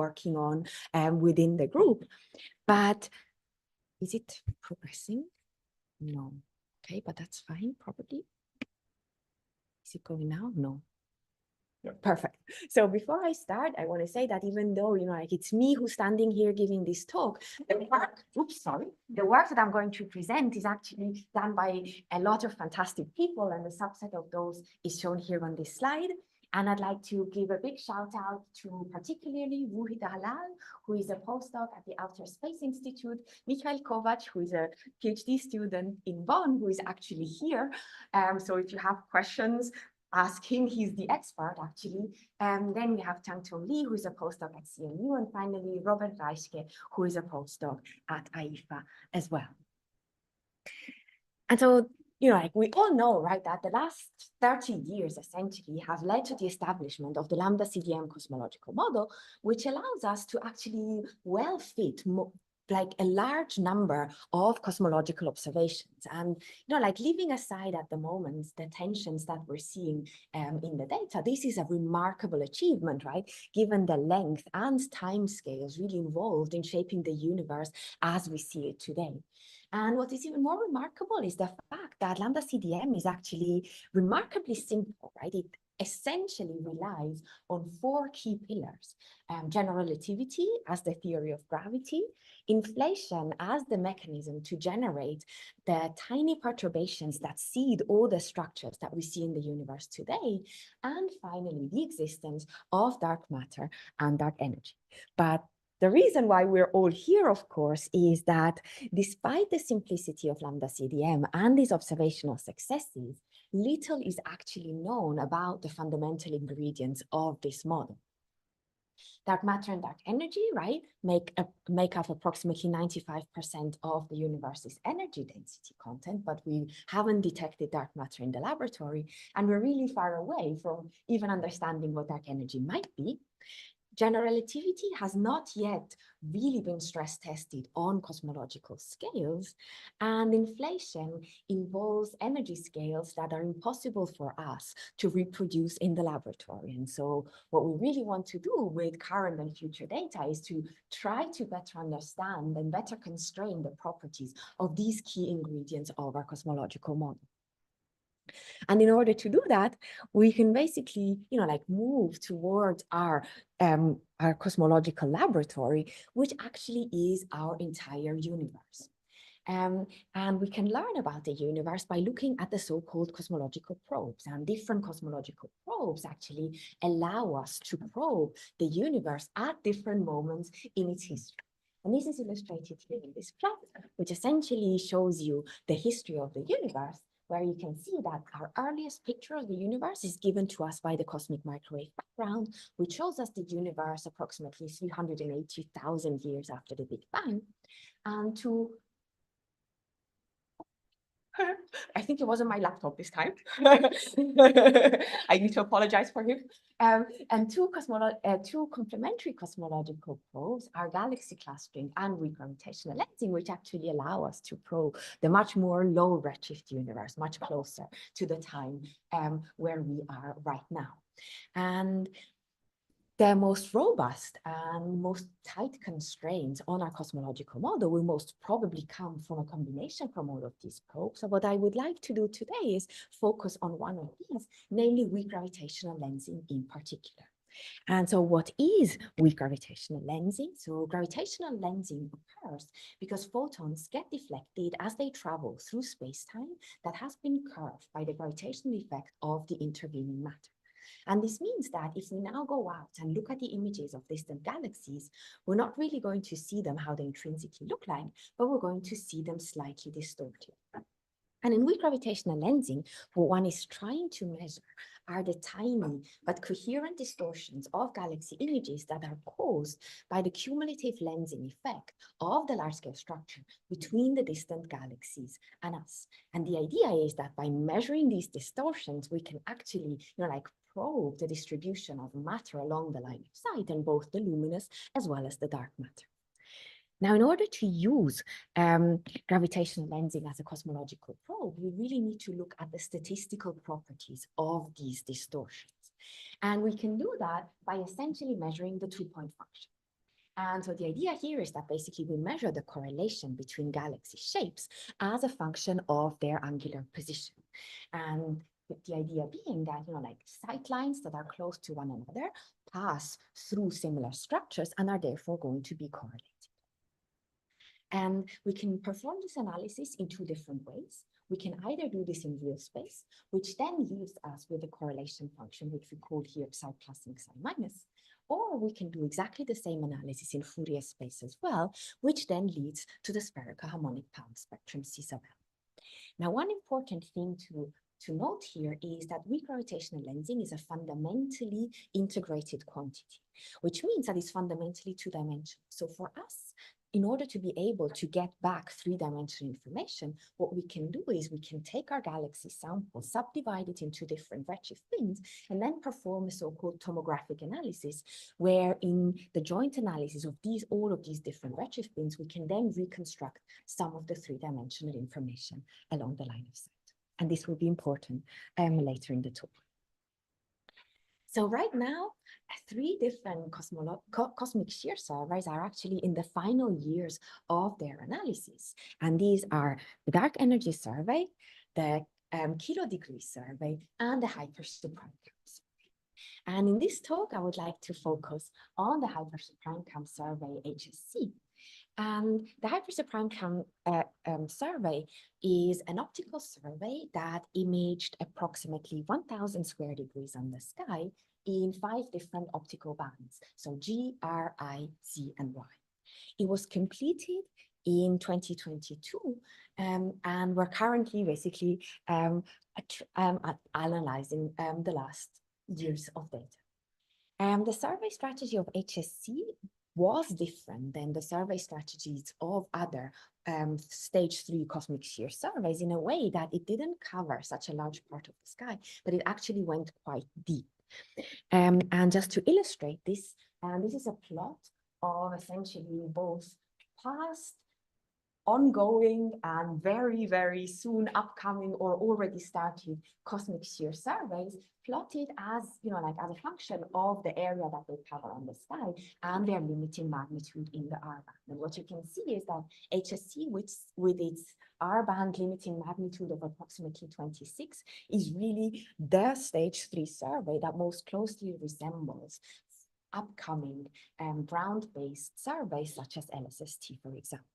working on within the group. But is it progressing? No. Okay, but that's fine, probably. Is it going now? No. Yeah. Perfect. So before I start, I want to say that even though, like it's me who's standing here giving this talk, the work that I'm going to present is actually done by a lot of fantastic people, and the subset of those is shown here on this slide. And I'd like to give a big shout out to particularly Wuhid Halal, who is a postdoc at the Outer Space Institute, Michael Kovac, who is a PhD student in Bonn, who is actually here. So if you have questions, ask him, he's the expert actually. Then we have Chang Tong Lee, who is a postdoc at CMU, and finally Robert Reischke, who is a postdoc at AIFA as well. And so, like we all know, right, that the last 30 years essentially have led to the establishment of the Lambda CDM cosmological model, which allows us to actually well fit like a large number of cosmological observations. And, like leaving aside at the moment the tensions that we're seeing in the data, this is a remarkable achievement, right? Given the length and time scales really involved in shaping the universe as we see it today. And what is even more remarkable is the fact that Lambda CDM is actually remarkably simple, right? It essentially relies on 4 key pillars: general relativity as the theory of gravity, inflation as the mechanism to generate the tiny perturbations that seed all the structures that we see in the universe today, and finally, the existence of dark matter and dark energy. But the reason why we're all here, of course, is that despite the simplicity of Lambda CDM and these observational successes, little is actually known about the fundamental ingredients of this model. Dark matter and dark energy, right, make up approximately 95% of the universe's energy density content, but we haven't detected dark matter in the laboratory, and we're really far away from even understanding what dark energy might be. General relativity has not yet really been stress tested on cosmological scales, and inflation involves energy scales that are impossible for us to reproduce in the laboratory. And so what we really want to do with current and future data is to try to better understand and better constrain the properties of these key ingredients of our cosmological model. And in order to do that, we can basically, like move towards our cosmological laboratory, which actually is our entire universe. And we can learn about the universe by looking at the so-called cosmological probes. And different cosmological probes actually allow us to probe the universe at different moments in its history. And this is illustrated here in this plot, which essentially shows you the history of the universe, where you can see that our earliest picture of the universe is given to us by the cosmic microwave background, which shows us the universe approximately 380,000 years after the Big Bang. And I think it wasn't my laptop this time. I need to apologize for him. And two complementary cosmological probes are galaxy clustering and weak gravitational lensing, which actually allow us to probe the much more low redshift universe, much closer to the time where we are right now. And the most robust and most tight constraints on our cosmological model will most probably come from a combination from all of these probes. So what I would like to do today is focus on one of these, namely weak gravitational lensing in particular. And so what is weak gravitational lensing? So gravitational lensing occurs because photons get deflected as they travel through space-time that has been curved by the gravitational effect of the intervening matter. And this means that if we now go out and look at the images of distant galaxies, we're not really going to see them how they intrinsically look like, but we're going to see them slightly distorted. And in weak gravitational lensing, what one is trying to measure are the tiny but coherent distortions of galaxy images that are caused by the cumulative lensing effect of the large-scale structure between the distant galaxies and us. And the idea is that by measuring these distortions, we can actually, probe the distribution of matter along the line of sight, and both the luminous as well as the dark matter. Now, in order to use gravitational lensing as a cosmological probe, we really need to look at the statistical properties of these distortions. And we can do that by essentially measuring the two-point function. And so the idea here is that basically we measure the correlation between galaxy shapes as a function of their angular position. And the idea being that, like sight lines that are close to one another pass through similar structures and are therefore going to be correlated. And we can perform this analysis in two different ways. We can either do this in real space, which then leaves us with a correlation function, which we call here psi plus and psi minus, or we can do exactly the same analysis in Fourier space as well, which then leads to the spherical harmonic power spectrum C sub L. Now, one important thing to note here is that weak gravitational lensing is a fundamentally integrated quantity, which means that it's fundamentally two-dimensional. So for us, in order to be able to get back three-dimensional information, what we can do is we can take our galaxy sample, subdivide it into different redshift bins, and then perform a so-called tomographic analysis, where in the joint analysis of all of these different redshift bins, we can then reconstruct some of the three-dimensional information along the line of sight. And this will be important later in the talk. So right now, 3 different cosmic shear surveys are actually in the final years of their analysis. And these are the dark energy survey, the kilodegree survey, and the hypersuprime survey. And in this talk, I would like to focus on the hypersuprime survey HSC. And the hypersuprime survey is an optical survey that imaged approximately 1,000 square degrees on the sky in 5 different optical bands, so G, R, I, Z, and Y. It was completed in 2022, and we're currently basically analyzing the last years of data. The survey strategy of HSC was different than the survey strategies of other stage 3 cosmic shear surveys in a way that it didn't cover such a large part of the sky, but it actually went quite deep. And just to illustrate this, this is a plot of essentially both past, ongoing, and very, very soon upcoming or already started cosmic shear surveys, plotted as, like as a function of the area that they cover on the sky and their limiting magnitude in the R band. And what you can see is that HSC, with its R band limiting magnitude of approximately 26, is really the stage 3 survey that most closely resembles upcoming ground-based surveys such as LSST, for example.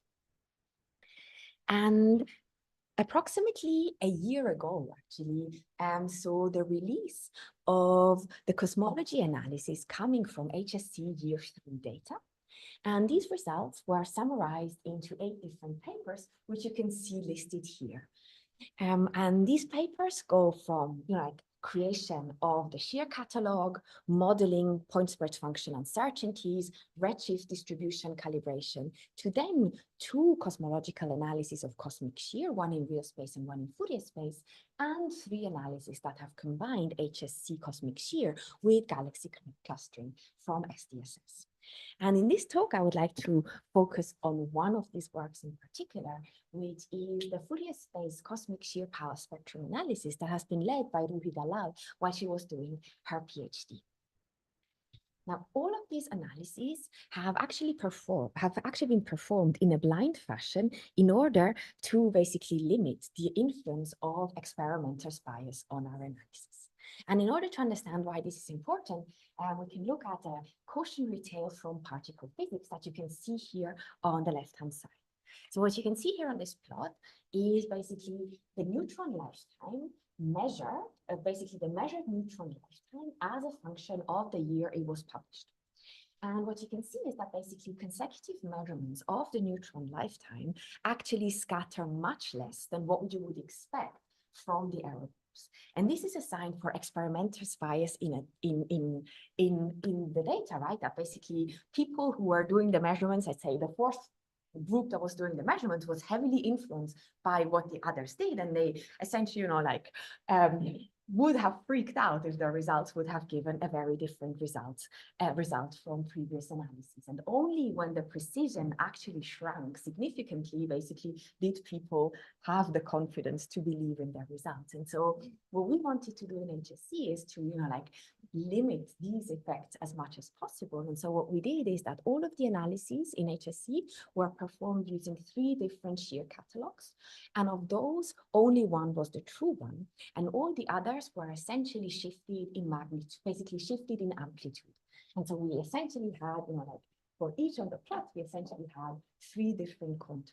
And approximately a year ago, actually, so the release of the cosmology analysis coming from HSC year 3 data. And these results were summarized into 8 different papers, which you can see listed here. And these papers go from, like creation of the shear catalog, modeling point spread function uncertainties, redshift distribution calibration, to then 2 cosmological analyses of cosmic shear, 1 in real space and 1 in Fourier space, and 3 analyses that have combined HSC cosmic shear with galaxy clustering from SDSS. And in this talk, I would like to focus on one of these works in particular, which is the Fourier space cosmic shear power spectrum analysis that has been led by Ruhi Dalal while she was doing her PhD. Now, all of these analyses have actually been performed in a blind fashion in order to basically limit the influence of experimenter's bias on our analysis. And in order to understand why this is important, we can look at a cautionary tale from particle physics that you can see here on the left-hand side. So what you can see here on this plot is basically the neutron lifetime measured, basically the measured neutron lifetime as a function of the year it was published. And what you can see is that basically consecutive measurements of the neutron lifetime actually scatter much less than what you would expect from the error groups. And this is a sign for experimenter's bias in the data, right? That basically people who are doing the measurements, let's say the 4th group that was doing the measurements was heavily influenced by what the others did. And they essentially, would have freaked out if the results would have given a very different result from previous analyses. And only when the precision actually shrank significantly, basically, did people have the confidence to believe in their results. And so what we wanted to do in HSC is to, limit these effects as much as possible. And so what we did is that all of the analyses in HSC were performed using 3 different shear catalogs. And of those, only one was the true one. And all the others were essentially shifted in magnitude, basically shifted in amplitude. And so we essentially had, for each of the plots, we essentially had 3 different contours.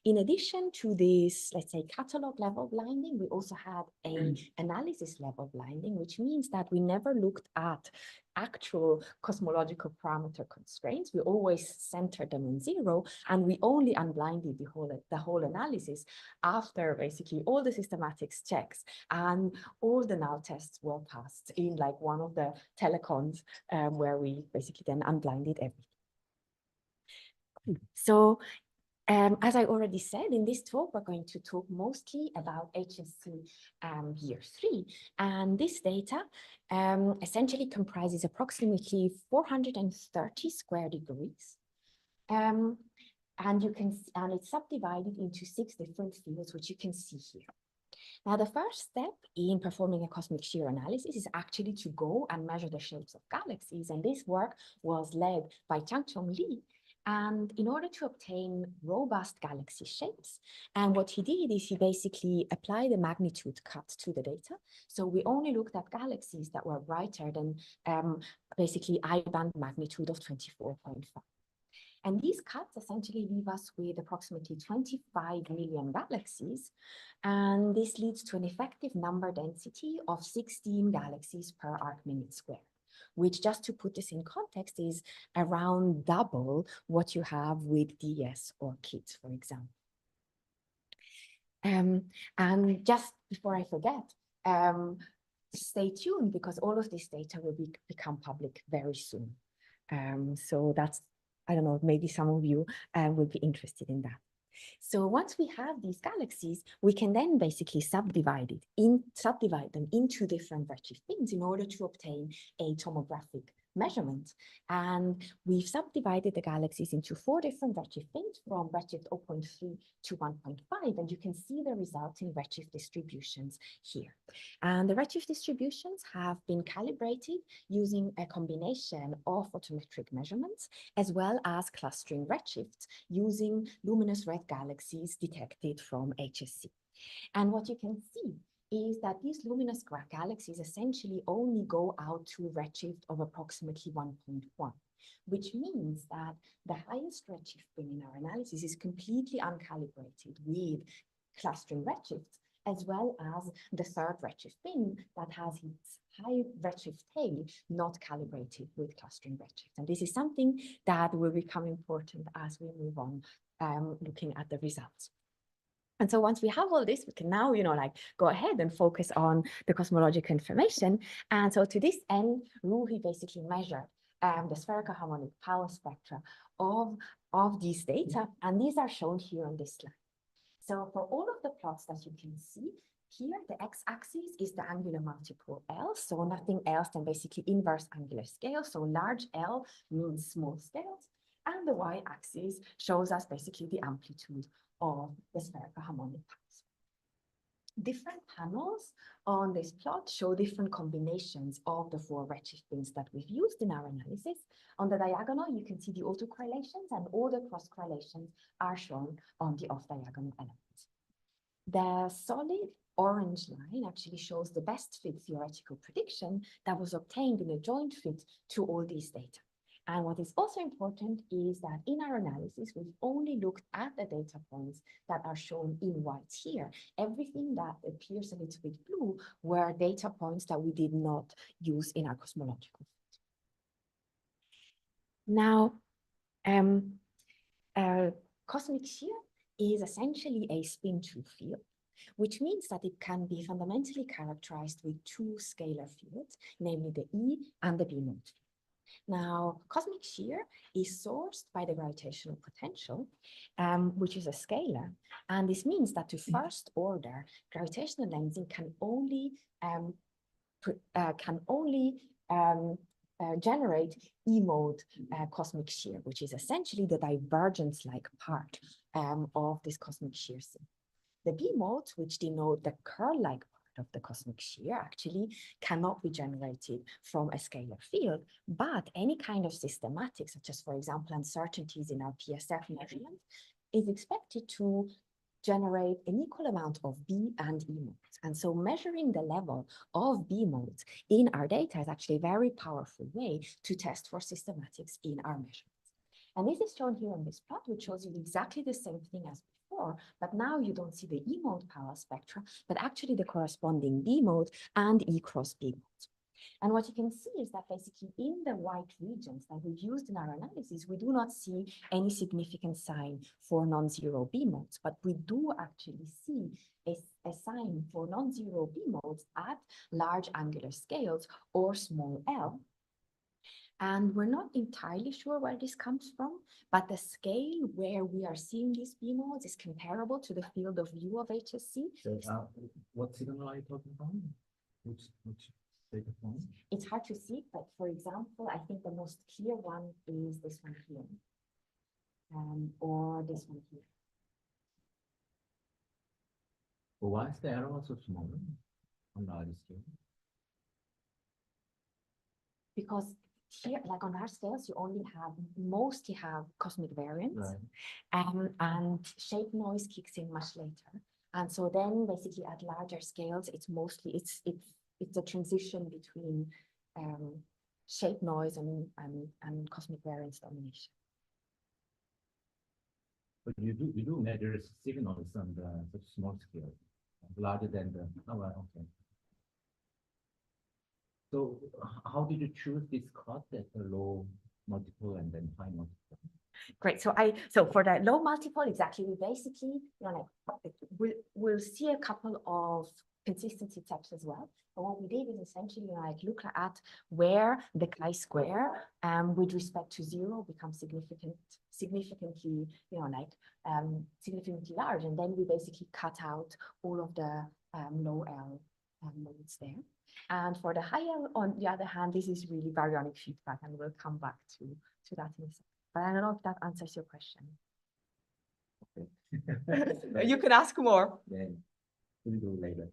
In addition to this, let's say, catalog level blinding, we also had an analysis level blinding, which means that we never looked at actual cosmological parameter constraints. We always centered them on 0, and we only unblinded the whole analysis after basically all the systematics checks and all the null tests were passed in like one of the telecons where we basically then unblinded everything. So as I already said, in this talk, we're going to talk mostly about HSC year 3. And this data essentially comprises approximately 430 square degrees. And it's subdivided into 6 different fields, which you can see here. Now, the first step in performing a cosmic shear analysis is actually to go and measure the shapes of galaxies. And this work was led by Chang-Chong Lee. And in order to obtain robust galaxy shapes, and what he did is he basically applied a magnitude cut to the data. So we only looked at galaxies that were brighter than basically I-band magnitude of 24.5. And these cuts essentially leave us with approximately 25 million galaxies. And this leads to an effective number density of 16 galaxies per arc minute square, which, just to put this in context, is around double what you have with DS or KIT, for example. And just before I forget, stay tuned, because all of this data will become public very soon. So that's, I don't know, maybe some of you will be interested in that. So once we have these galaxies, we can then basically subdivide them into different redshift bins in order to obtain a tomographic measurement. And we've subdivided the galaxies into 4 different redshift bins from redshift 0.3 to 1.5, and you can see the resulting redshift distributions here. And the redshift distributions have been calibrated using a combination of photometric measurements as well as clustering redshifts using luminous red galaxies detected from HSC. And what you can see is that these luminous galaxies essentially only go out to a redshift of approximately 1.1, which means that the highest redshift bin in our analysis is completely uncalibrated with clustering redshifts, as well as the 3rd redshift bin that has its high redshift tail not calibrated with clustering redshifts. And this is something that will become important as we move on looking at the results. And so once we have all this, we can now, go ahead and focus on the cosmological information. And so to this end, Ruhi basically measured the spherical harmonic power spectra of these data. And these are shown here on this slide. So for all of the plots that you can see, here the x-axis is the angular multiple L, so nothing else than basically inverse angular scale. So large L means small scales. And the y-axis shows us basically the amplitude of the spherical harmonic powers. Different panels on this plot show different combinations of the 4 redshift bins that we've used in our analysis. On the diagonal, you can see the autocorrelations, and all the cross correlations are shown on the off-diagonal elements. The solid orange line actually shows the best fit theoretical prediction that was obtained in a joint fit to all these data. And what is also important is that in our analysis, we've only looked at the data points that are shown in white here. Everything that appears a little bit blue were data points that we did not use in our cosmological fit. Now, cosmic shear is essentially a spin-2 field, which means that it can be fundamentally characterized with 2 scalar fields, namely the E and the B mode field. Now, cosmic shear is sourced by the gravitational potential, which is a scalar. And this means that to first order, gravitational lensing can only generate E-mode cosmic shear, which is essentially the divergence-like part of this cosmic shear sea. The B modes, which denote the curl-like part of the cosmic shear, actually cannot be generated from a scalar field, but any kind of systematic, such as, for example, uncertainties in our PSF measurement, is expected to generate an equal amount of B and E modes. And so measuring the level of B modes in our data is actually a very powerful way to test for systematics in our measurements. And this is shown here on this plot, which shows you exactly the same thing as before, but now you don't see the E mode power spectra, but actually the corresponding B mode and E cross B modes. And what you can see is that basically in the white regions that we've used in our analysis, we do not see any significant sign for non-zero B modes, but we do actually see a sign for non-zero B modes at large angular scales or small l. And we're not entirely sure where this comes from, but the scale where we are seeing these B modes is comparable to the field of view of HSC. So, what signal are you talking about? Which data point? It's hard to see, but for example, I think the most clear one is this one here, or this one here. But why is the error so small on large scale? Because here, like on our scales, you only mostly have cosmic variance, right. And shape noise kicks in much later. And so then basically at larger scales, it's mostly, it's a transition between shape noise and cosmic variance domination. But you do measure signals on such small scale, larger than the, oh, okay. So how did you choose this cut at the low multiple and then high multiple? Great. So for the low multiple, exactly, we basically, we'll see a couple of consistency steps as well. But what we did is essentially look at where the chi-square with respect to 0 becomes significantly, significantly large, and then we basically cut out all of the low L modes there. And for the high L, on the other hand, this is really baryonic feedback, and we'll come back to that in a second. But I don't know if that answers your question. Okay. You can ask more. Yeah, we'll do later.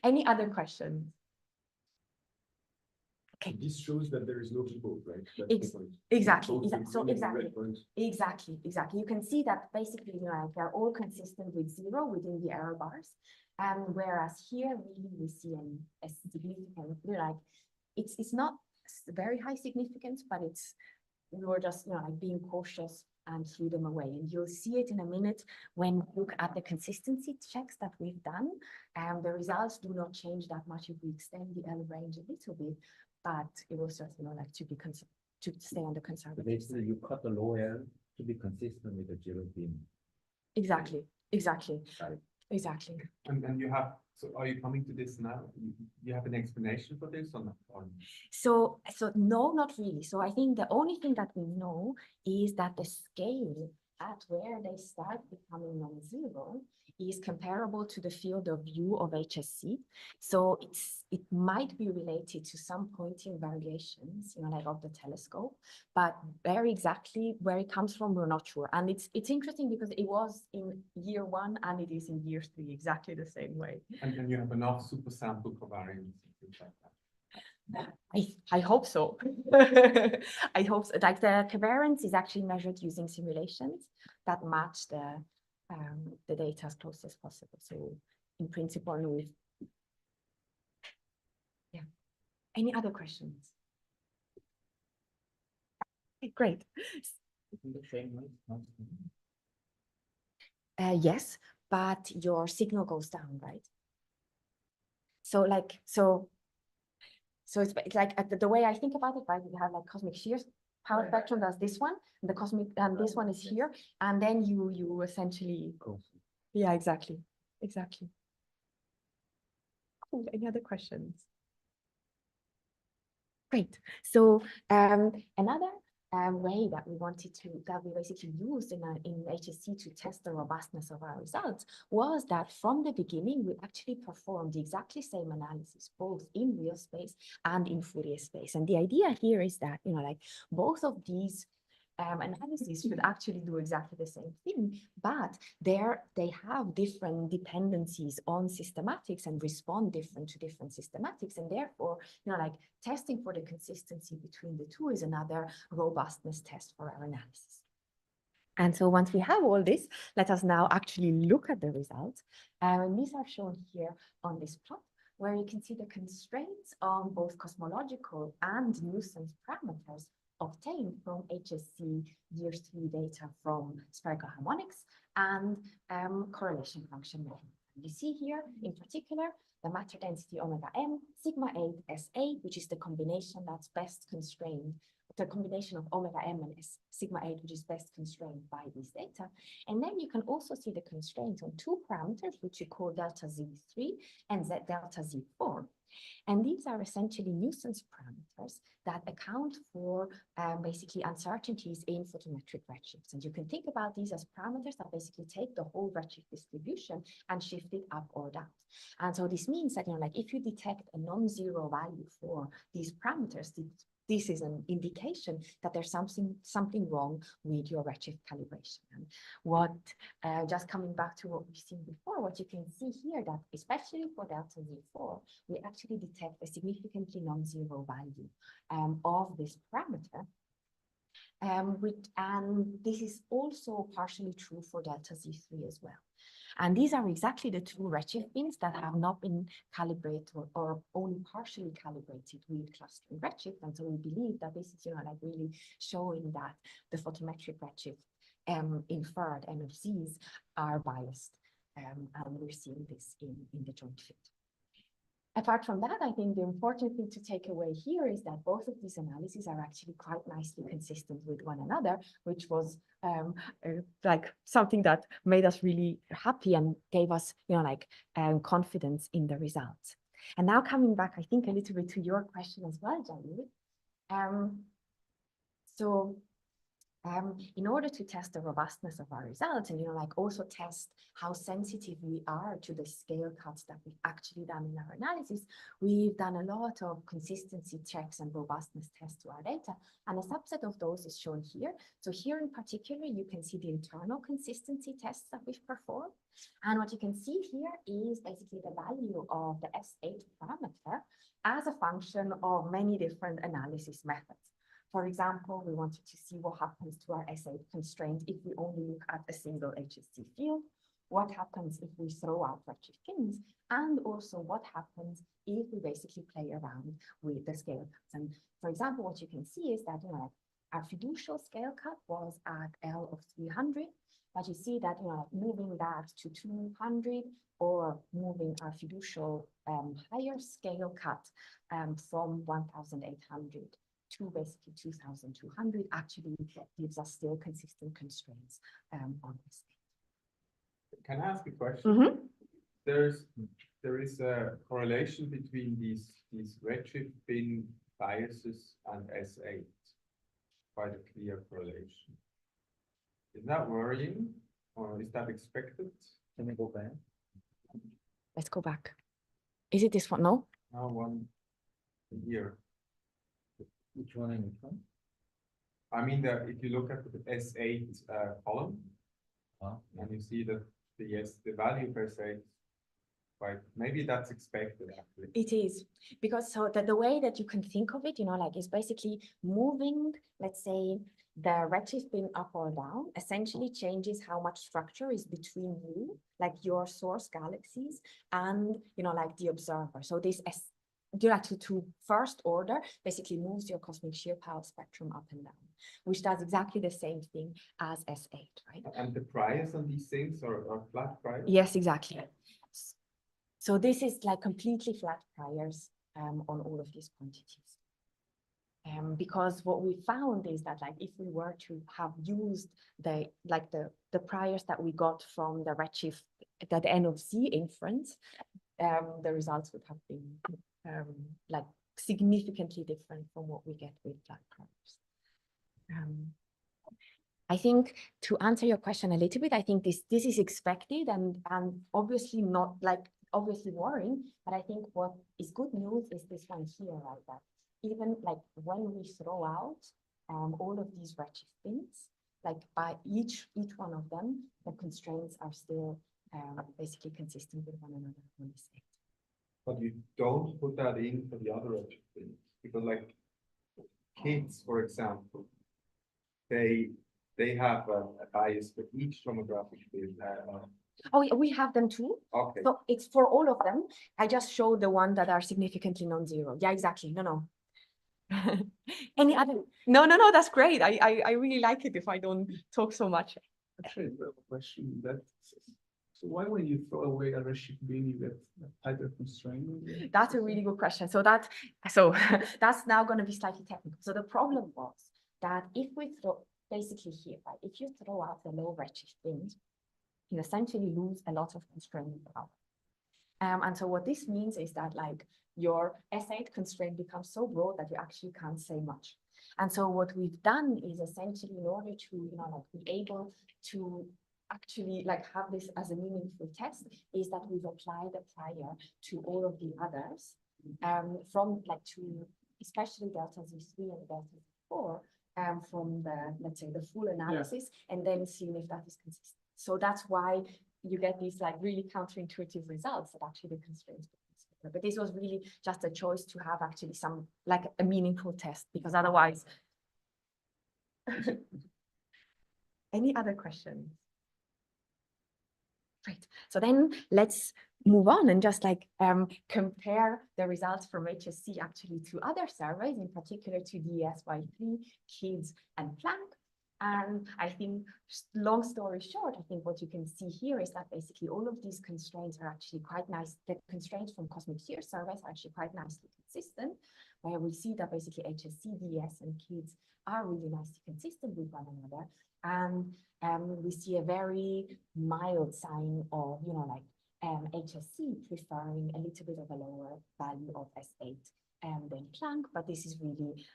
Any other questions? Okay. This shows that there is no keyboard, right? Exactly. Exactly. You can see that basically, they're all consistent with 0 within the error bars. And whereas here, really, we see a significant, it's not very high significance, but we were just, being cautious and threw them away. And you'll see it in a minute when we look at the consistency checks that we've done. And the results do not change that much if we extend the L range a little bit, but it was just, to stay on the conservative. Basically, you cut the low L to be consistent with the 0 beam. Exactly. Right. Exactly. And you have, so are you coming to this now? You have an explanation for this or not? So no, not really. So I think the only thing that we know is that the scale at where they start becoming non-zero is comparable to the field of view of HSC. So it might be related to some pointing variations, of the telescope, but very exactly where it comes from, we're not sure. And it's interesting because it was in year 1 and it is in year 3, exactly the same way. And then you have enough super sample covariance, things like that. I hope so. I hope so. Like the covariance is actually measured using simulations that match the data as close as possible. So in principle, yeah. Any other questions? Okay, great. Yes, but your signal goes down, right? So it's like the way I think about it, right? We have like cosmic shear power spectrum, that's this one, and the cosmic, and this one is here, and then you essentially, yeah, exactly. Cool. Any other questions? Great. So another way that we basically used in HSC to test the robustness of our results was that from the beginning, we actually performed the exactly same analysis, both in real space and in Fourier space. And the idea here is that, like both of these analyses should actually do exactly the same thing, but they have different dependencies on systematics and respond different to different systematics, and therefore, like testing for the consistency between the two is another robustness test for our analysis. And so once we have all this, let us now actually look at the results. And these are shown here on this plot, where you can see the constraints on both cosmological and nuisance parameters obtained from HSC year 3 data from spherical harmonics and correlation function model. You see here, in particular, the matter density omega m, sigma 8 SA, which is the combination that's best constrained, the combination of omega m and sigma 8, which is best constrained by these data. And then you can also see the constraints on two parameters, which we call delta Z3 and delta Z4. And these are essentially nuisance parameters that account for basically uncertainties in photometric redshifts. And you can think about these as parameters that basically take the whole redshift distribution and shift it up or down. And so this means that, like if you detect a non-zero value for these parameters, this is an indication that there's something wrong with your redshift calibration. And what, just coming back to what we've seen before, what you can see here that especially for delta Z4, we actually detect a significantly non-zero value of this parameter. And this is also partially true for delta Z3 as well. And these are exactly the two redshift bins that have not been calibrated or only partially calibrated with clustering redshift. And so we believe that this is, like really showing that the photometric redshift inferred MFCs are biased. And we're seeing this in the joint fit. Apart from that, I think the important thing to take away here is that both of these analyses are actually quite nicely consistent with one another, which was like something that made us really happy and gave us, confidence in the results. And now coming back, I think a little bit to your question as well, Jalil. In order to test the robustness of our results and, also test how sensitive we are to the scale cuts that we've actually done in our analysis, we've done a lot of consistency checks and robustness tests to our data. And a subset of those is shown here. So here in particular, you can see the internal consistency tests that we've performed. And what you can see here is basically the value of the S8 parameter as a function of many different analysis methods. For example, we wanted to see what happens to our S8 constraint if we only look at a single HSC field, what happens if we throw out redshift pins, and also what happens if we basically play around with the scale cuts. And for example, what you can see is that, our fiducial scale cut was at L of 300, but you see that, moving that to 200 or moving our fiducial higher scale cut from 1,800 to basically 2,200 actually gives us still consistent constraints on this. Can I ask a question? Mm-hmm. There is a correlation between these redshift bin biases and S8. Quite a clear correlation. Is that worrying or is that expected? Can we go back? Let's go back. Is it this one? No? Now one here. Which one and which one? I mean, if you look at the S8 column, and you see that the value per se, quite maybe that's expected actually. It is, because so the way that you can think of it, is basically moving, let's say, the redshift bin up or down essentially changes how much structure is between you, like your source galaxies, and the observer. So this to first order basically moves your cosmic shear power spectrum up and down, which does exactly the same thing as S8, right? And the priors on these things are flat priors? Yes, exactly. So this is like completely flat priors on all of these quantities. Because what we found is that if we were to have used the priors that we got from the redshift, the N of Z inference, the results would have been significantly different from what we get with black curves. I think to answer your question a little bit, I think this is expected and obviously not like obviously worrying, but I think what is good news is this one here, right? That even like when we throw out all of these redshift bins, like by each one of them, the constraints are still basically consistent with one another on this state. But you don't put that in for the other redshift bins, because like kids, for example, they have a bias for each tomographic bin. Oh, yeah, we have them too. Okay. So it's for all of them. I just showed the ones that are significantly non-zero. Yeah, exactly. No. Any other? No, that's great. I really like it if I don't talk so much. Actually, I have a question. So why when you throw away a redshift bin, you get a tighter constraint? That's a really good question. So that's now going to be slightly technical. So the problem was that if we throw basically here, right? If you throw out the low redshift bins, you essentially lose a lot of constraining power. And so what this means is that like your S8 constraint becomes so broad that you actually can't say much. And so what we've done is essentially in order to, like be able to actually like have this as a meaningful test is that we've applied a prior to all of the others from like to especially delta Z3 and delta Z4 from the, let's say, the full analysis and then seeing if that is consistent. So that's why you get these like really counterintuitive results that actually the constraints. But this was really just a choice to have actually some like a meaningful test because otherwise. Any other questions? Great. So then let's move on and just like compare the results from HSC actually to other surveys, in particular to the SY3, KIDS, and Planck. And I think, long story short, I think what you can see here is that basically all of these constraints are actually quite nice. The constraints from cosmic shear surveys are actually quite nicely consistent, where we see that basically HSC, DS, and KIDS are really nicely consistent with one another. And we see a very mild sign of, like HSC preferring a little bit of a lower value of S8 than Planck, but this is really,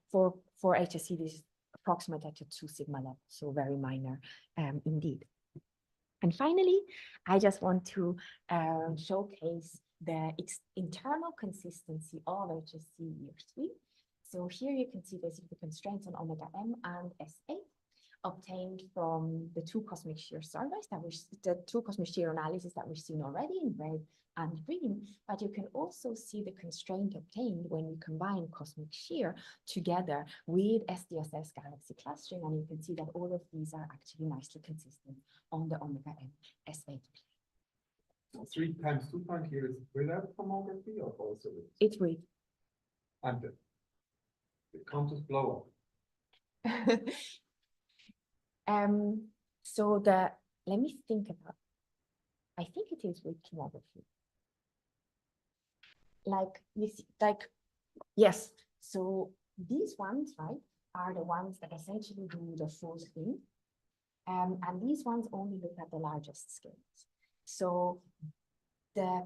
for HSC, this is approximate at a 2 sigma level, so very minor indeed. And finally, I just want to showcase the internal consistency of HSC year 3. So here you can see basically the constraints on omega M and S8 obtained from the two cosmic shear surveys the two cosmic shear analyses that we've seen already in red and green, but you can also see the constraint obtained when we combine cosmic shear together with SDSS galaxy clustering, and you can see that all of these are actually nicely consistent on the omega M S8. So 3 times 2 point here is without tomography or also with? It's with. And the counters blow up. So let me think about, I think it is with tomography. Like, you see, like, yes, so these ones, right, are the ones that essentially do the full thing. And these ones only look at the largest scales. So the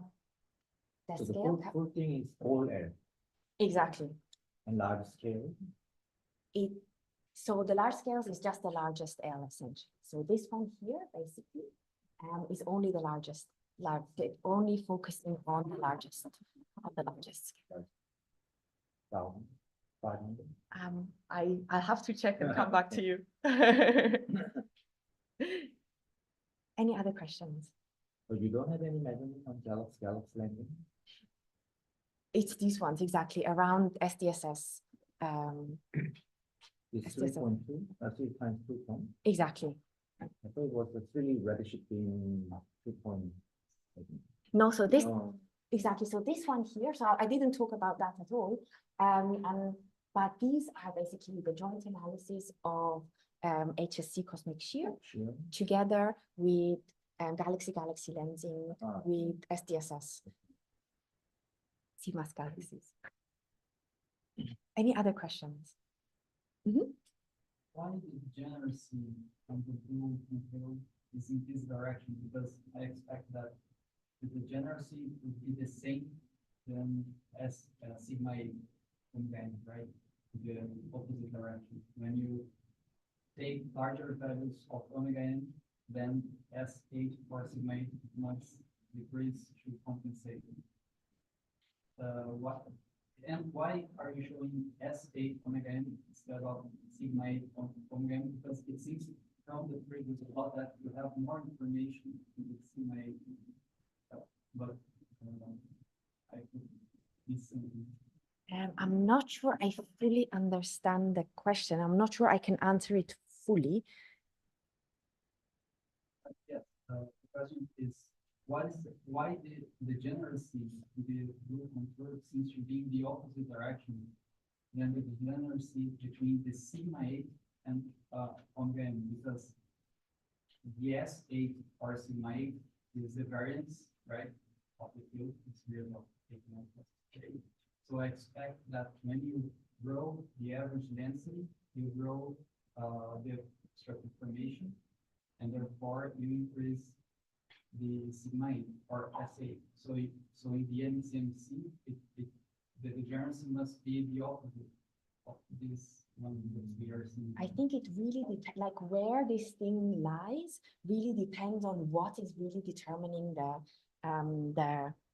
scale. The full thing is all air. Exactly. And large scale. So the large scales is just the largest L essentially. So this one here basically is only the largest, only focusing on the largest scale. I'll have to check and come back to you. Any other questions? So you don't have any measurement on galaxy landing? It's these ones exactly around SDSS. It's 3.2, 3 times 2 point. Exactly. I thought it was really reddish being 2 point. No, so this exactly. So this one here. So I didn't talk about that at all. But these are basically the joint analysis of HSC cosmic shear together with galaxy lensing with SDSS CMAS galaxies. Any other questions? Why the degeneracy from the blue material is in this direction? Because I expect that the degeneracy would be the same then S sigma 8 omega n, right? The opposite direction. When you take larger values of omega n, then S8 or sigma 8 must decrease to compensate. What and why are you showing S8 omega n instead of sigma 8 omega n? Because it seems from the previous plot that you have more information with sigma 8, but I could miss something. I'm not sure I fully understand the question. I'm not sure I can answer it fully. Yes, the question is why the degeneracy in the blue contour seems to be in the opposite direction than the degeneracy between the sigma 8 and omega n, because the S8 or sigma 8 is the variance, right, of the field. It's real of 8. So I expect that when you grow the average density, you grow the structure formation, and therefore you increase the sigma 8 or S8. So in the MCMC, the degeneracy must be the opposite of this one that we are seeing. I think it really depends, like where this thing lies, really depends on what is really determining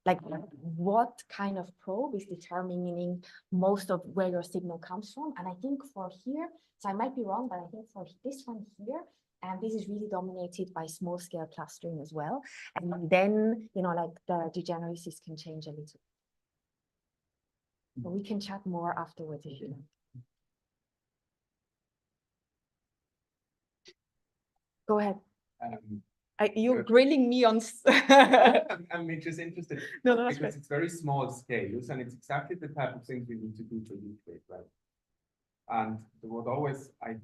like what kind of probe is determining most of where your signal comes from. And I think for here, so I might be wrong, but I think for this one here, and this is really dominated by small scale clustering as well. And then, you know, like the degeneracies can change a little. But we can chat more afterwards if you know. Go ahead. You're grilling me on. I'm just interested No, that's because right. it's very small scales and it's exactly the type of things we need to do for Euclid, right? And what always I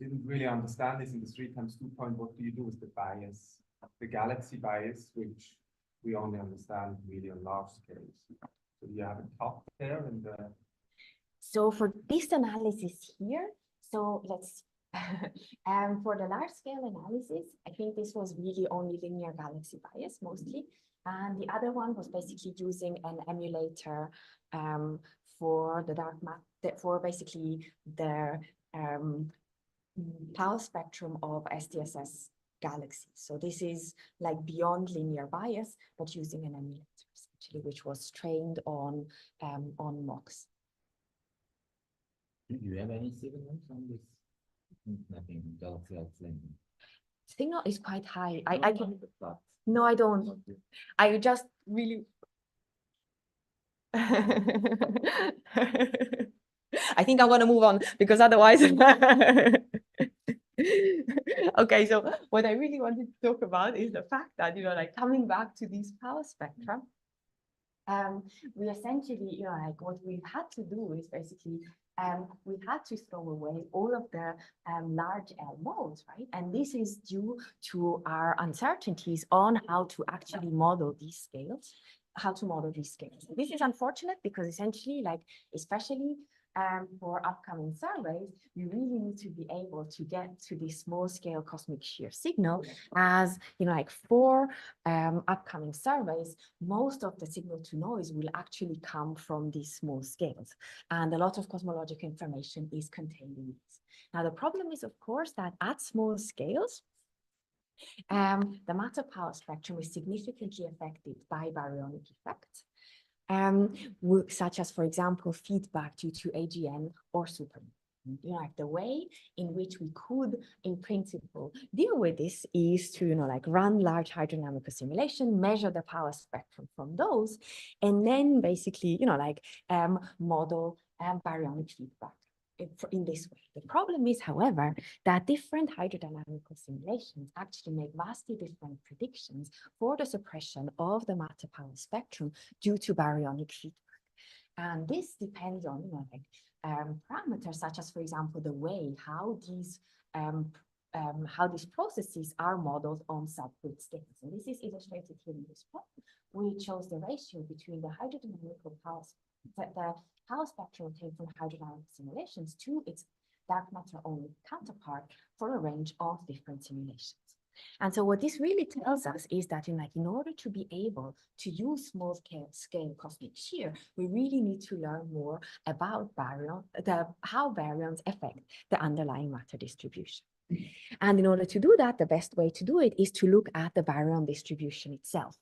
didn't really understand is in the 3 times 2 point, what do you do with the bias, the galaxy bias, which we only understand really on large scales. So you have a top there and So for this analysis here, so let's for the large scale analysis, I think this was really only linear galaxy bias mostly. And the other one was basically using an emulator for the dark matter, for basically the power spectrum of SDSS galaxies. So this is like beyond linear bias, but using an emulator essentially, which was trained on MOX. Do you have any signals on this? Nothing, galaxy outflank. Signal is quite high. I can. No, I don't. I just really. I think I want to move on because otherwise. Okay, so what I really wanted to talk about is the fact that, you know, like coming back to these power spectra, we essentially, you know, like what we've had to do is basically we had to throw away all of the large L modes, right? And this is due to our uncertainties on how to actually model these scales, This is unfortunate because essentially, like, especially for upcoming surveys, you really need to be able to get to this small scale cosmic shear signal as, you know, like for upcoming surveys, most of the signal to noise will actually come from these small scales. And a lot of cosmological information is contained in these. Now, the problem is, of course, that at small scales, the matter power spectrum is significantly affected by baryonic effects. Such as, for example, feedback due to AGN or supernova. You know, like the way in which we could, in principle, deal with this is to, you know, like run large hydrodynamical simulation, measure the power spectrum from those, and then basically, you know, like model baryonic feedback in this way. The problem is, however, that different hydrodynamical simulations actually make vastly different predictions for the suppression of the matter power spectrum due to baryonic feedback. And this depends on, you know, like parameters such as, for example, the way how these processes are modeled on subgrid scales. And this is illustrated here in this plot, which shows the ratio between the hydrodynamical power spectrum obtained from hydrodynamic simulations to its dark matter only counterpart for a range of different simulations. And so what this really tells us is that in order to be able to use small scale cosmic shear, we really need to learn more about how baryons affect the underlying matter distribution. And in order to do that, the best way to do it is to look at the baryon distribution itself.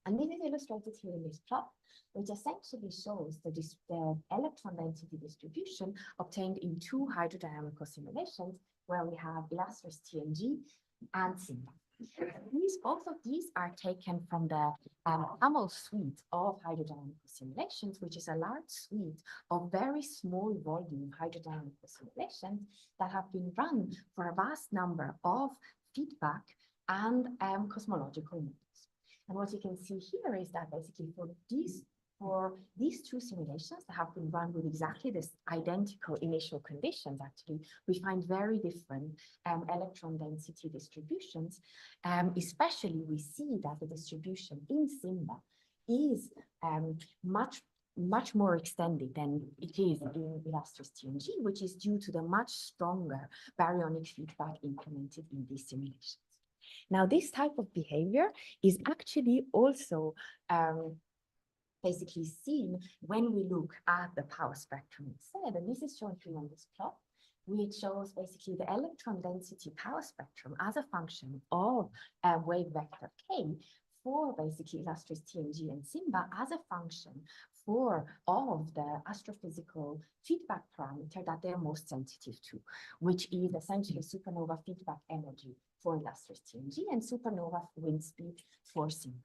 And this is illustrated here in this plot, which essentially shows the electron density distribution obtained in two hydrodynamical simulations where we have illustrious TNG and SIMBA. Both of these are taken from the AMO suite of hydrodynamical simulations, which is a large suite of very small volume hydrodynamical simulations that have been run for a vast number of feedback and cosmological models. And what you can see here is that basically for these two simulations that have been run with exactly this identical initial conditions, actually, we find very different electron density distributions. Especially, we see that the distribution in SIMBA is much more extended than it is in illustrious TNG, which is due to the much stronger baryonic feedback implemented in these simulations. Now, this type of behavior is actually also basically seen when we look at the power spectrum instead. And this is shown here on this plot, which shows basically the electron density power spectrum as a function of wave vector k for basically illustrious TNG and SIMBA as a function of the astrophysical feedback parameter that they're most sensitive to, which is essentially supernova feedback energy for illustrious TNG and supernova wind speed for SIMBA.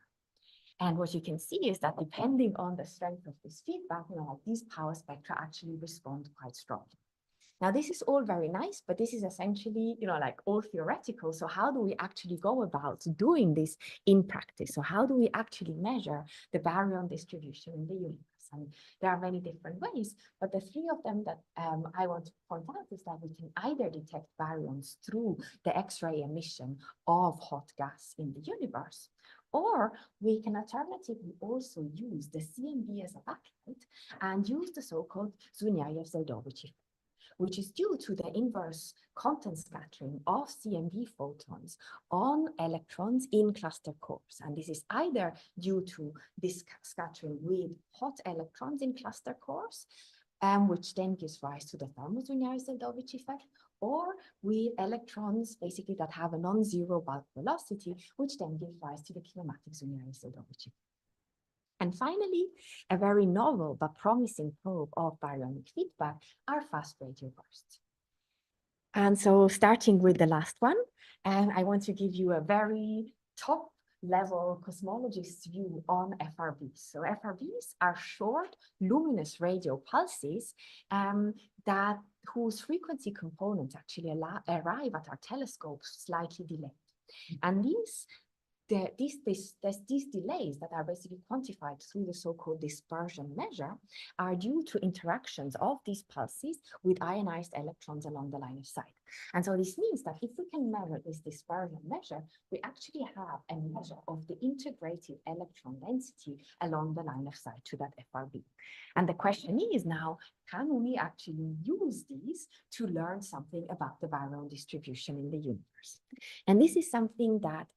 And what you can see is that depending on the strength of this feedback, like these power spectra actually respond quite strongly. Now, this is all very nice, but this is essentially, like all theoretical. So how do we actually go about doing this in practice? So how do we actually measure the baryon distribution in the universe? And there are many different ways, but the three of them that I want to point out is that we can either detect baryons through the X-ray emission of hot gas in the universe, or we can alternatively also use the CMB as a backlight and use the so-called Zunyaev-Zeldovich effect, which is due to the inverse content scattering of CMB photons on electrons in cluster cores. And this is either due to this scattering with hot electrons in cluster cores, which then gives rise to the thermo-Zunyaev-Zeldovich effect, or with electrons basically that have a non-zero bulk velocity, which then gives rise to the kinematic Zunyaev-Zeldovich effect. And finally, a very novel but promising probe of baryonic feedback are fast radio bursts. And so starting with the last one, I want to give you a very top level cosmologist's view on FRBs. So FRBs are short luminous radio pulses whose frequency components actually arrive at our telescopes slightly delayed. And these delays that are basically quantified through the so-called dispersion measure are due to interactions of these pulses with ionized electrons along the line of sight. And so this means that if we can measure this dispersion measure, we actually have a measure of the integrated electron density along the line of sight to that FRB. And the question is now, can we actually use these to learn something about the baryon distribution in the universe? And this is something that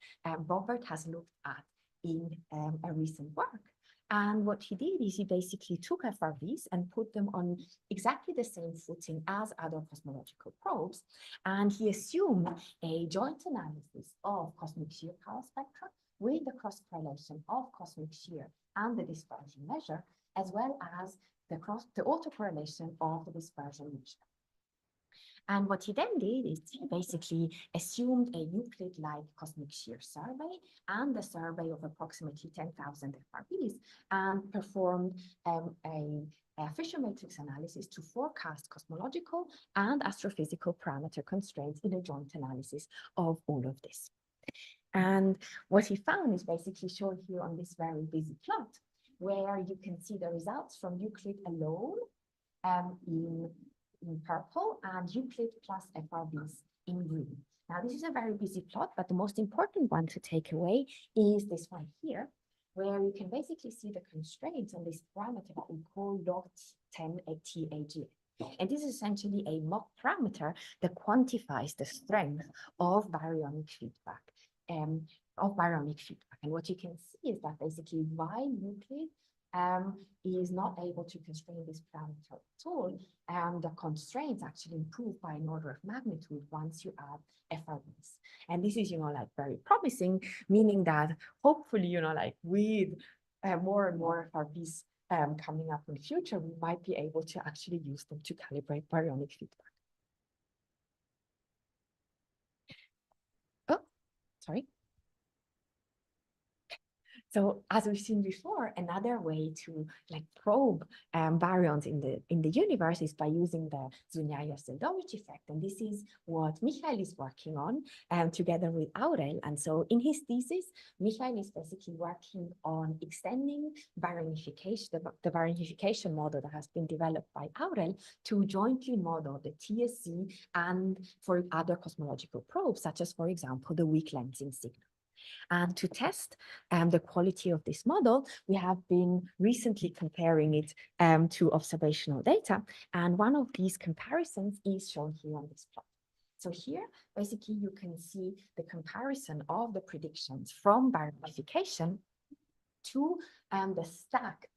Robert has looked at in a recent work. And what he did is he basically took FRVs and put them on exactly the same footing as other cosmological probes. And he assumed a joint analysis of cosmic shear power spectra with the cross correlation of cosmic shear and the dispersion measure, as well as the autocorrelation of the dispersion measure. And what he then did is he basically assumed a Euclid-like cosmic shear survey and the survey of approximately 10,000 FRBs and performed a Fisher matrix analysis to forecast cosmological and astrophysical parameter constraints in a joint analysis of all of this. And what he found is basically shown here on this very busy plot, where you can see the results from Euclid alone in purple and Euclid plus FRBs in green. Now, this is a very busy plot, but the most important one to take away is this one here, where you can basically see the constraints on this parameter that we call log 10 TAGA. And this is essentially a mock parameter that quantifies the strength of baryonic feedback. And what you can see is that basically while Euclid is not able to constrain this parameter at all, the constraints actually improve by an order of magnitude once you add FRBs. And this is, like very promising, meaning that hopefully, like with more and more FRBs coming up in the future, we might be able to actually use them to calibrate baryonic feedback. Oh, sorry. So as we've seen before, another way to like probe baryons in the universe is by using the Zunyaev-Zeldovich effect. And this is what Michael is working on together with Aurel. And so in his thesis, Michael is basically working on extending baryonification, the baryonification model that has been developed by Aurel to jointly model the TSC and for other cosmological probes, such as, for example, the weak lensing signal. And to test the quality of this model, we have been recently comparing it to observational data. And one of these comparisons is shown here on this plot. So here, basically, you can see the comparison of the predictions from baryonification to the stack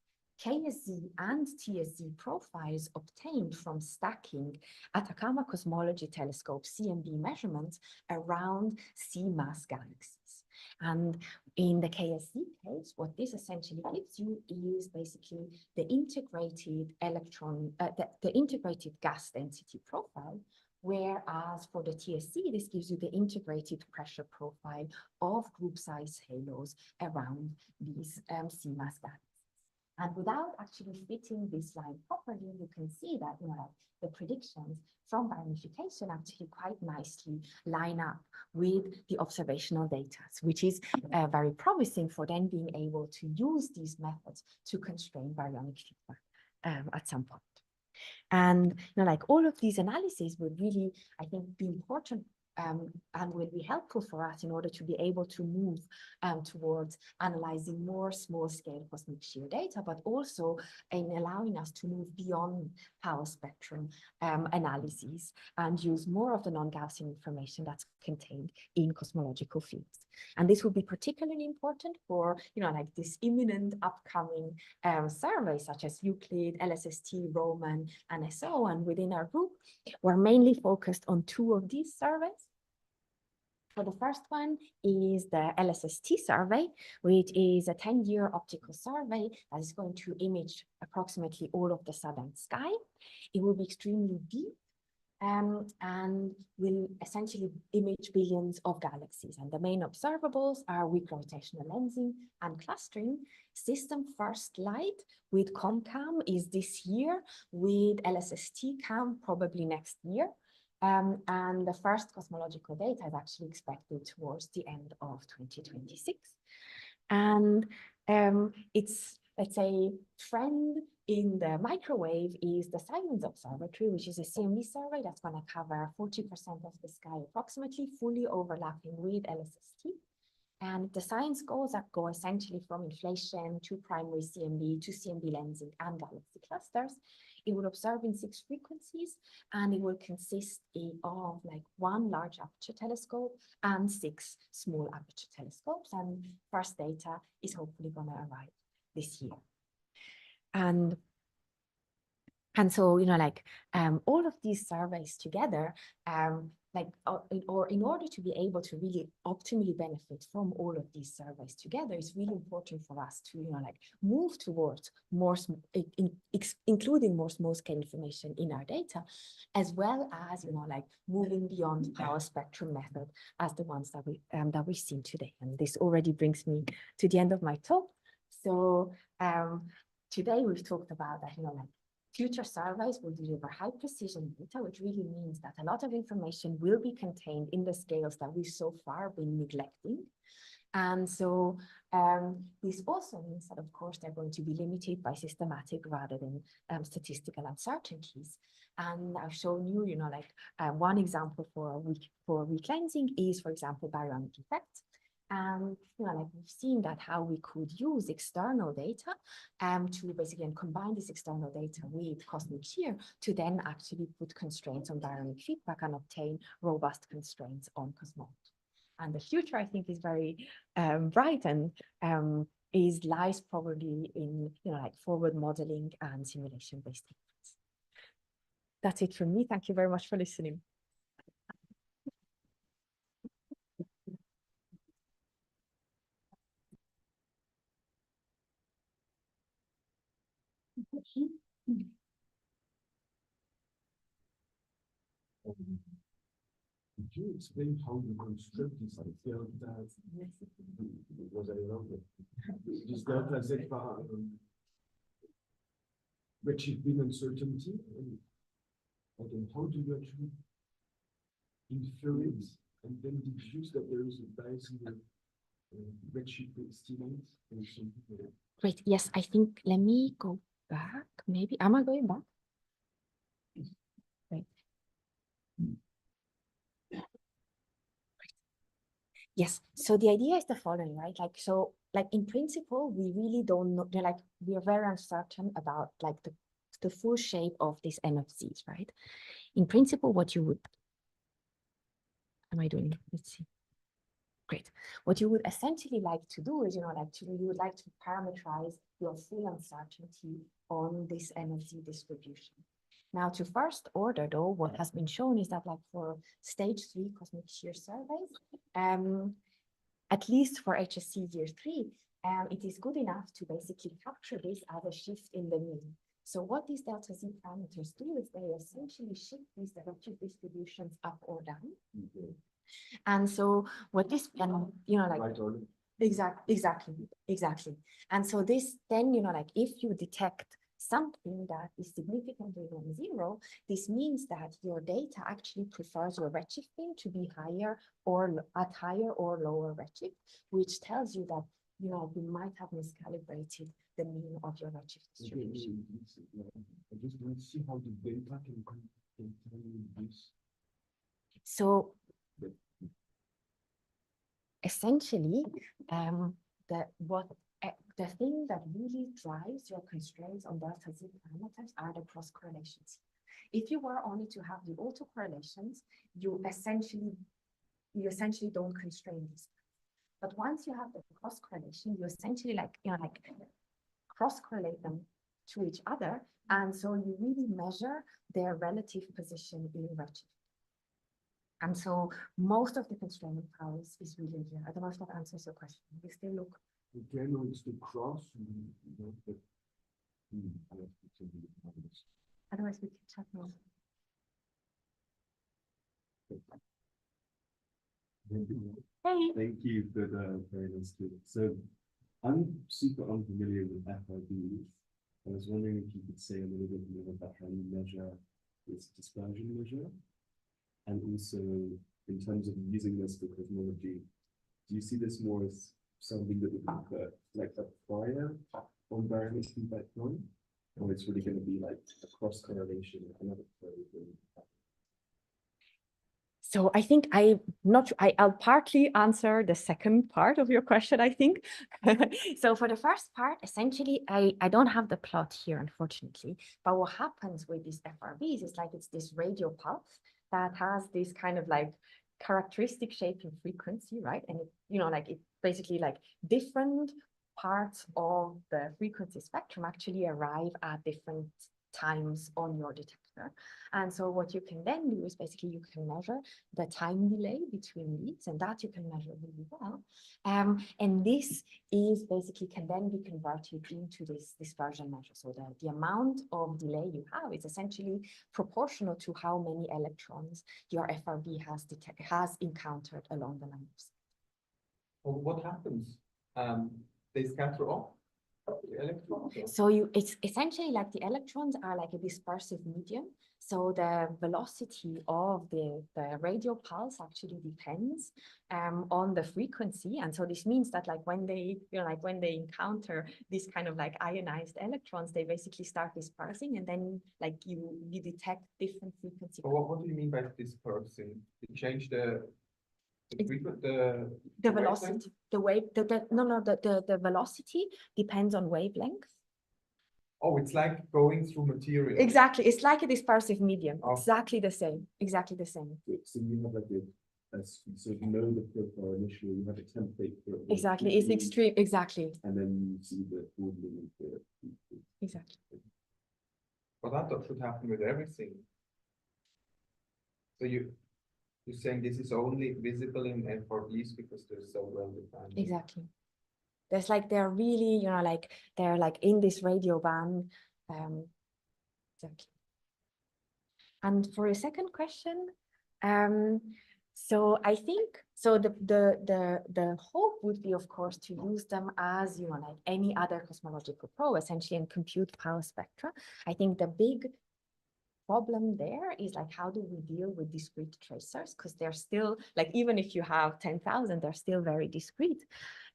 KSZ and TSZ profiles obtained from stacking Atacama Cosmology Telescope CMB measurements around C-mass galaxies. And in the KSZ case, what this essentially gives you is basically the integrated the integrated gas density profile, whereas for the TSC, this gives you the integrated pressure profile of group size halos around these C-mass galaxies. And without actually fitting this line properly, you can see that the predictions from baryonification actually quite nicely line up with the observational data, which is very promising for then being able to use these methods to constrain baryonic feedback at some point. And like all of these analyses would really, I think, be important and will be helpful for us in order to be able to move towards analyzing more small-scale cosmic shear data, but also in allowing us to move beyond power spectrum analyses and use more of the non-Gaussian information that's contained in cosmological fields. And this will be particularly important for, like this imminent upcoming surveys such as Euclid, LSST, Roman, and SO. And within our group, we're mainly focused on two of these surveys. So the first one is the LSST survey, which is a 10-year optical survey that is going to image approximately all of the southern sky. It will be extremely deep and will essentially image billions of galaxies. And the main observables are weak gravitational lensing and clustering. System first light with ComCam is this year, with LSST cam probably next year. And the first cosmological data is actually expected towards the end of 2026. And it's, let's say, trend in the microwave is the Simons Observatory, which is a CMB survey that's going to cover 40% of the sky, approximately fully overlapping with LSST. And the science goals that go essentially from inflation to primary CMB to CMB lensing and galaxy clusters. It will observe in 6 frequencies, and it will consist of like 1 large aperture telescope and 6 small aperture telescopes. And first data is hopefully going to arrive this year. And so, all of these surveys together, in order to be able to really optimally benefit from all of these surveys together, it's really important for us to, move towards more, including more small-scale information in our data, as well as, moving beyond power spectrum method as the ones that we've seen today. And this already brings me to the end of my talk. So today we've talked about that, future surveys will deliver high precision data, which really means that a lot of information will be contained in the scales that we've so far been neglecting. And so this also means that, of course, they're going to be limited by systematic rather than statistical uncertainties. And I've shown you, one example for weak lensing is, for example, baryonic effects. And like we've seen that how we could use external data to basically combine this external data with cosmic shear to then actually put constraints on dynamic feedback and obtain robust constraints on cosmology. And the future, I think, is very bright and lies probably in like forward modeling and simulation-based techniques. That's it from me. Thank you very much for listening. Could you explain how you construct this delta? Was I wrong? This delta Z bar redshift bin uncertainty, and how do you actually infer it and then deduce that there is a bias in the redshift estimate or something like that? Great. Yes, I think let me go back. Maybe am I going back? Right. Yes. So the idea is the following, right? Like in principle, we really don't know. Like we are very uncertain about like the full shape of these MFCs, right? In principle, what you would. Am I doing? Let's see. Great. What you would essentially like to do is, you would like to parameterize your full uncertainty on this MFC distribution. Now, to first order, though, what has been shown is that, like for stage 3 cosmic shear surveys, at least for HSC year 3, it is good enough to basically capture this as a shift in the mean. So what these delta Z parameters do is they essentially shift these redshift distributions up or down. Okay. And so what this, and like Right order. exactly. And so this then, like if you detect something that is significantly than 0, this means that your data actually prefers your redshift bin to be higher or at higher or lower redshift, which tells you that you might have miscalibrated the mean of your redshift distribution. I just want to see how the data can tell you this. So essentially, the thing that really drives your constraints on delta Z parameters are the cross correlations. If you were only to have the autocorrelations, you essentially don't constrain these. But once you have the cross correlation, you essentially cross correlate them to each other, and so you really measure their relative position in redshift. And so most of the constraining powers is really here. I don't know if that answers your question. You still look. Again, it's the cross, but Otherwise, we can chat more. Hey. Thank you for the very nice talk. So I'm super unfamiliar with FRBs. I was wondering if you could say a little bit more about how you measure this dispersion measure. And also in terms of using this for cosmology, do you see this more as something that would be like a prior on variable feedback one? Or it's really going to be like a cross correlation with another probe? So I think I'll partly answer the second part of your question, I think. So for the first part, essentially, I don't have the plot here, unfortunately. But what happens with these FRBs is like it's this radio pulse that has this kind of like characteristic shape and frequency, right? And it basically like different parts of the frequency spectrum actually arrive at different times on your detector. And so what you can then do is basically you can measure the time delay between these, and that you can measure really well. And this is basically can then be converted into this dispersion measure. So the amount of delay you have is essentially proportional to how many electrons your FRB has encountered along the line of sight. Well, what happens? They scatter off the electrons? So it's essentially like the electrons are like a dispersive medium. So the velocity of the radio pulse actually depends on the frequency. And so this means that like when they, when they encounter this kind of like ionized electrons, they basically start dispersing, and then like you detect different frequency. But what do you mean by dispersing? You change the The The wavelength? velocity, the wave, the velocity depends on wavelength. Oh, it's like going through material. Exactly, it's like a dispersive medium, Oh. exactly the same, exactly the same. So you have like so you know the profile initially, you have a template for it. Exactly, it's extreme, exactly, And then you see the ordinary for it. exactly. But that should happen with everything. So you're saying this is only visible in FRBs because they're so well defined. Exactly. There's like, they're really, like they're like in this radio band. Exactly. And for your second question, so I think, so the hope would be, of course, to use them as, like any other cosmological probe, essentially, and compute power spectra. I think the big problem there is like, how do we deal with discrete tracers? Because they're still, like, even if you have 10,000, they're still very discrete.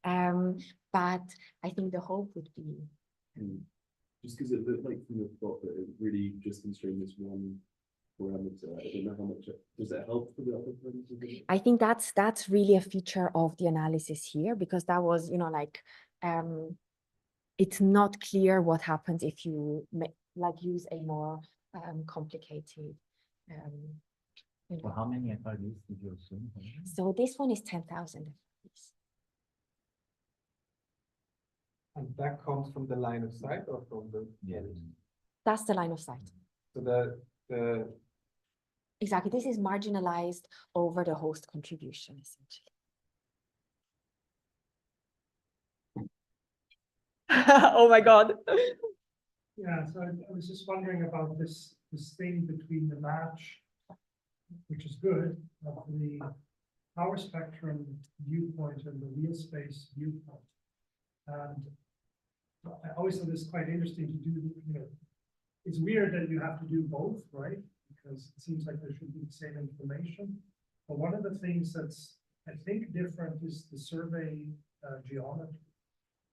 But I think the hope would be. Just because it looked like from the plot that it really just constrained this one parameter. I don't know how much, does that help for the other parameters? I think that's really a feature of the analysis here, because that was, like, it's not clear what happens if you use a more complicated. For how many FRDs did you assume? So this one is 10,000 FRDs. And that comes from the line of sight or from the? Yeah. That's the line of sight. So the Exactly. This is marginalized over the host contribution, essentially. Oh my God. Yeah, so I was just wondering about this thing between the match, which is good, of the power spectrum viewpoint and the real space viewpoint. And I always thought this quite interesting to do, it's weird that you have to do both, right? Because it seems like there should be the same information. But one of the things that's, I think, different is the survey geometry.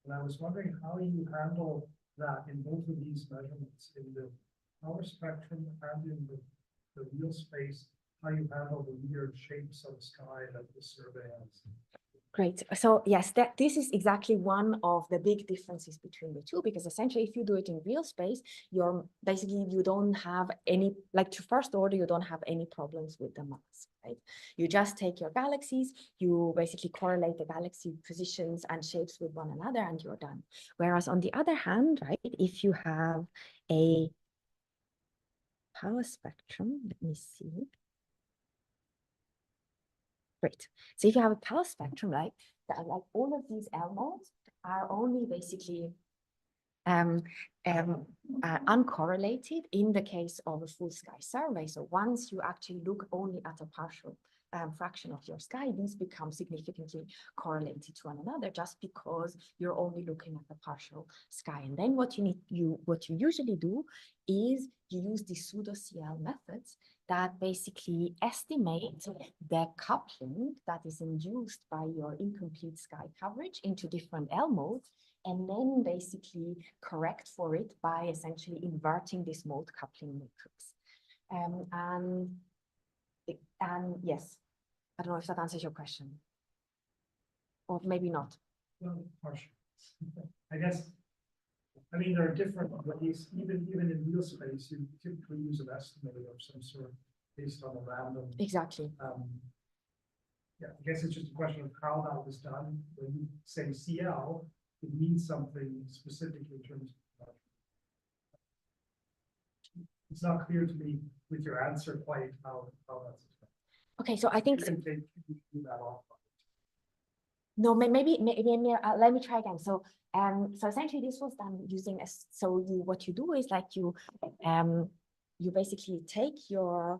And I was wondering how you handle that in both of these measurements, in the power spectrum and in the real space, how you handle the weird shapes of the sky that the survey has. Great. So yes, this is exactly one of the big differences between the two, because essentially if you do it in real space, you don't have any, like, to first order, you don't have any problems with the mass, right? You just take your galaxies, you basically correlate the galaxy positions and shapes with one another, and you're done. Whereas on the other hand, right, if you have a power spectrum, let me see. Great. So if you have a power spectrum, like all of these L modes are only basically uncorrelated in the case of a full sky survey. So once you actually look only at a partial fraction of your sky, these become significantly correlated to one another, just because you're only looking at the partial sky. And then what you usually do is you use the pseudo CL methods that basically estimate the coupling that is induced by your incomplete sky coverage into different L modes, and then basically correct for it by essentially inverting this mode coupling matrix. And yes, I don't know if that answers your question, or maybe not. Well, partial. I guess, I mean, there are different ways, even in real space, you typically use an estimator of some sort based on a random. Exactly. Yeah, I guess it's just a question of how that was done. When you say CL, it means something specific in terms of. It's not clear to me with your answer quite how that's. Okay, so I think. You can take that off. No, maybe let me try again. So essentially this was done using what you do is like you basically take your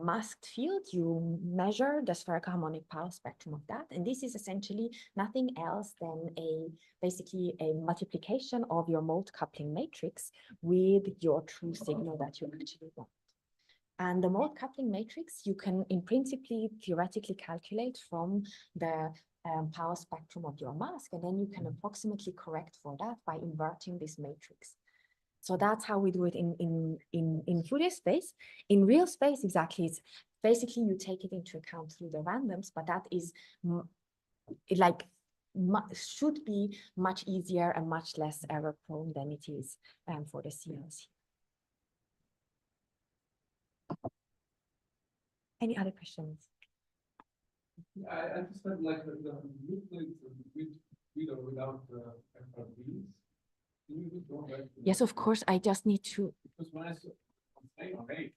masked field, you measure the spherical harmonic power spectrum of that, and this is essentially nothing else than basically a multiplication of your mode coupling matrix with your true signal that you actually want. And the mode coupling matrix you can in principle theoretically calculate from the power spectrum of your mask, and then you can approximately correct for that by inverting this matrix. So that's how we do it in Fourier space. In real space, exactly, it's basically you take it into account through the randoms, but that is should be much easier and much less error prone than it is for the CLC. Any other questions? I just had like the nucleates with or without FRBs. Can you just go back to Yes, of course. I just need to. Because when I saw on 8,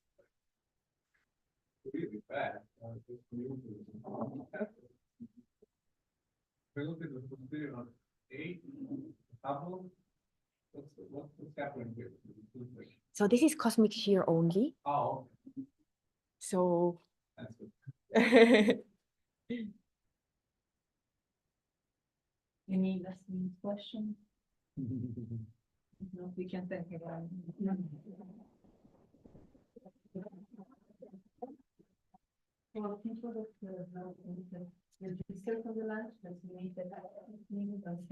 really bad. If I look at the posterior on 8, table, what's happening here? So this is cosmic shear only. Oh, So. that's good. Any last minute question? No, we can think about it. Well, people that register for the lunch, let's make that meeting on